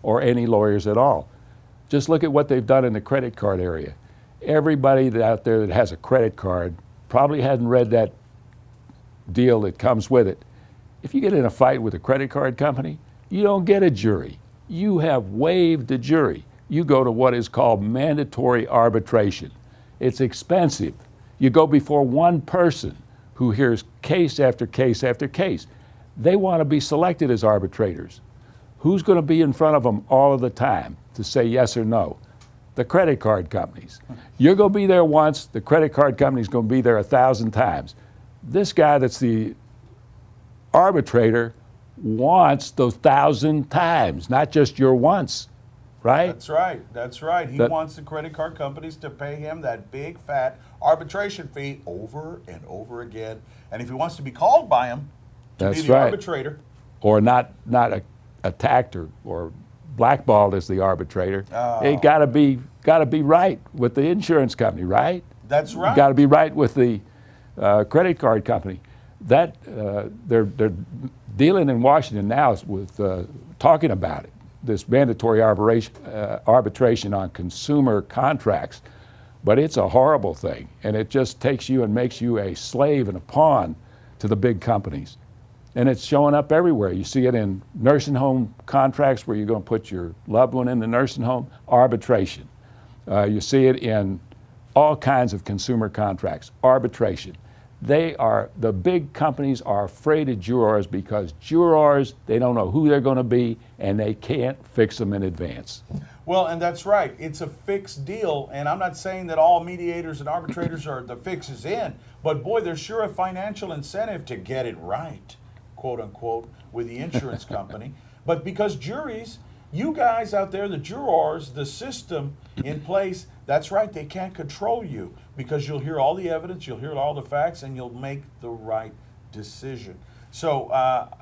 or any lawyers at all. Just look at what they've done in the credit card area. Everybody out there that has a credit card probably hadn't read that deal that comes with it. If you get in a fight with a credit card company, you don't get a jury. You have waived the jury. You go to what is called mandatory arbitration. It's expensive. You go before one person who hears case after case after case. They want to be selected as arbitrators. Who's going to be in front of them all of the time to say yes or no? The credit card companies. You're going to be there once, the credit card company's going to be there 1,000 times. This guy that's the arbitrator wants those 1,000 times, not just your once, right? That's right, that's right. He wants the credit card companies to pay him that big fat arbitration fee over and over again. And if he wants to be called by him to be the arbitrator. Or not attacked or blackballed as the arbitrator, it got to be right with the insurance company, right? That's right. Got to be right with the credit card company. That they're dealing in Washington now with talking about it. This mandatory arbitration on consumer contracts, but it's a horrible thing, and it just takes you and makes you a slave and a pawn to the big companies. And it's showing up everywhere. You see it in nursing home contracts where you're going to put your loved one in the nursing home, arbitration. You see it in all kinds of consumer contracts, arbitration. The big companies are afraid of jurors because jurors, they don't know who they're going to be and they can't fix them in advance. Well, and that's right. It's a fixed deal, and I'm not saying that all mediators and arbitrators are the fix is in, but boy, there's sure a financial incentive to get it right, quote unquote, with the insurance company. But because juries, you guys out there, the jurors, the system in place, that's right, they can't control you because you'll hear all the evidence, you'll hear all the facts, and you'll make the right decision. So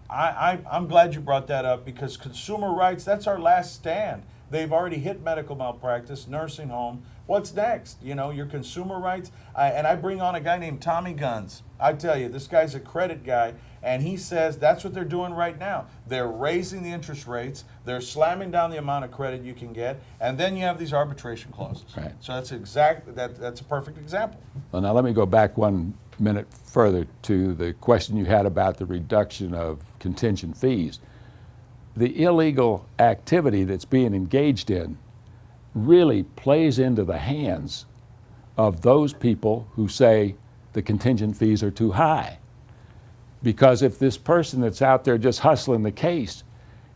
I'm glad you brought that up because consumer rights, that's our last stand. They've already hit medical malpractice, nursing home. What's next? You know, your consumer rights. And I bring on a guy named Tommy Guns. I tell you, this guy's a credit guy, and he says that's what they're doing right now. They're raising the interest rates. They're slamming down the amount of credit you can get, and then you have these arbitration clauses. Right. So that's that's a perfect example. Well, now let me go back 1 minute further to the question you had about the reduction of contingent fees. The illegal activity that's being engaged in really plays into the hands of those people who say the contingent fees are too high. Because if this person that's out there just hustling the case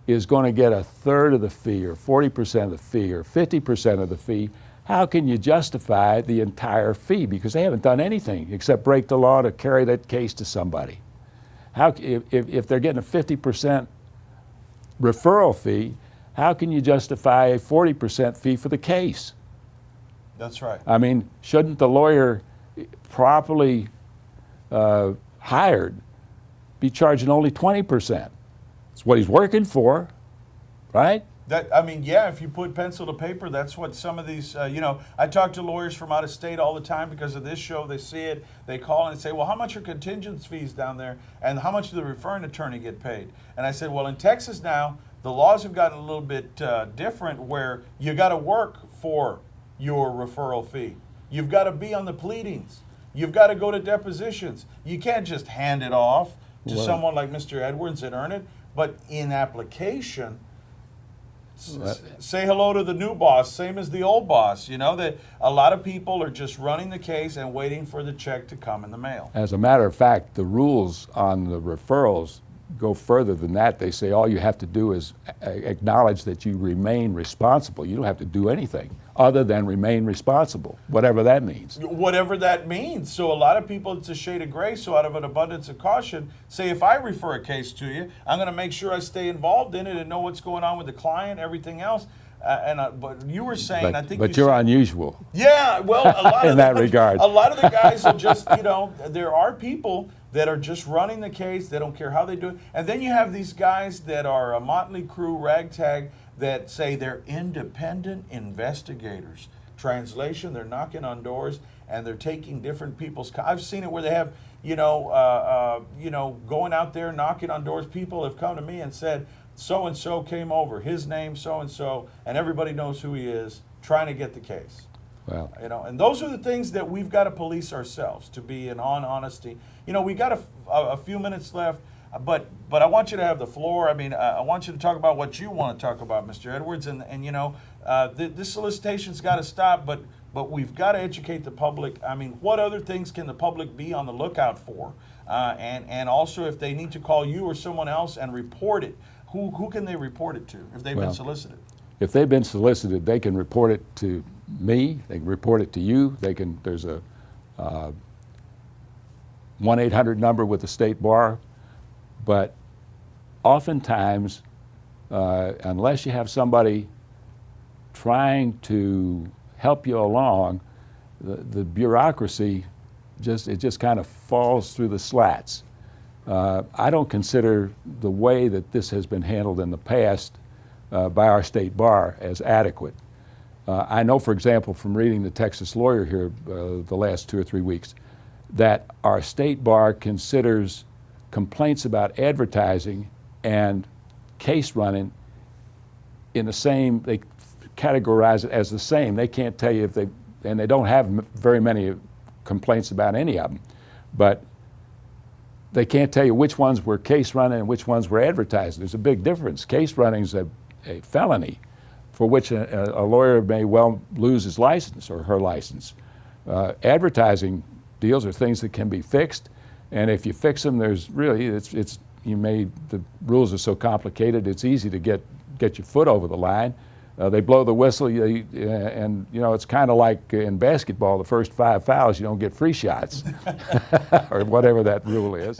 is going to get 1/3 of the fee or 40% of the fee or 50% of the fee, how can you justify the entire fee? Because they haven't done anything except break the law to carry that case to somebody. If they're getting a 50% referral fee, how can you justify a 40% fee for the case? That's right. I mean, shouldn't the lawyer properly hired be charging only 20%? It's what he's working for, right? If you put pencil to paper, that's what some of these, I talk to lawyers from out of state all the time because of this show. They see it, they call and say, well, how much are contingent fees down there? And how much does the referring attorney get paid? And I said, well, in Texas now, the laws have gotten a little bit different where you got to work for your referral fee. You've got to be on the pleadings. You've got to go to depositions. You can't just hand it off to someone like Mr. Edwards and earn it. But in application, say hello to the new boss, same as the old boss. You know, that a lot of people are just running the case and waiting for the check to come in the mail. As a matter of fact, the rules on the referrals go further than that. They say all you have to do is acknowledge that you remain responsible. You don't have to do anything other than remain responsible, whatever that means. Whatever that means. So a lot of people, it's a shade of gray, so out of an abundance of caution, say if I refer a case to you, I'm going to make sure I stay involved in it and know what's going on with the client, everything else. But you were saying, but you're unusual. Yeah, well, a lot in that regard. A lot of the guys are just, there are people that are just running the case. They don't care how they do it. And then you have these guys that are a motley crew, ragtag, that say they're independent investigators. Translation, they're knocking on doors and they're taking different people's. I've seen it where they have, going out there knocking on doors. People have come to me and said, so-and-so came over, his name so-and-so, and everybody knows who he is, trying to get the case. Well, You know, and those are the things that we've got to police ourselves, to be in honesty. You know, we got a few minutes left, but I want you to have the floor. I mean, I want you to talk about what you want to talk about, Mr. Edwards, and you know, this solicitation's got to stop, but we've got to educate the public. I mean, what other things can the public be on the lookout for? And also, if they need to call you or someone else and report it, who can they report it to if they've been solicited? if they've been solicited, they can report it to me, they can report it to you, there's a 1-800 number with the state bar, but oftentimes, unless you have somebody trying to help you along, the bureaucracy just kind of falls through the slats. I don't consider the way that this has been handled in the past by our state bar as adequate. I know, for example, from reading the Texas Lawyer here the last 2 or 3 weeks, that our state bar considers complaints about advertising and case running in the same, they categorize it as the same. They can't tell you if and they don't have very many complaints about any of them, but they can't tell you which ones were case running and which ones were advertising. There's a big difference. Case running is a felony for which a lawyer may well lose his license or her license. Advertising deals are things that can be fixed, and if you fix them, there's really, the rules are so complicated, it's easy to get your foot over the line. They blow the whistle, and you know, it's kind of like in basketball, the first 5 fouls, you don't get free shots, or whatever that rule is.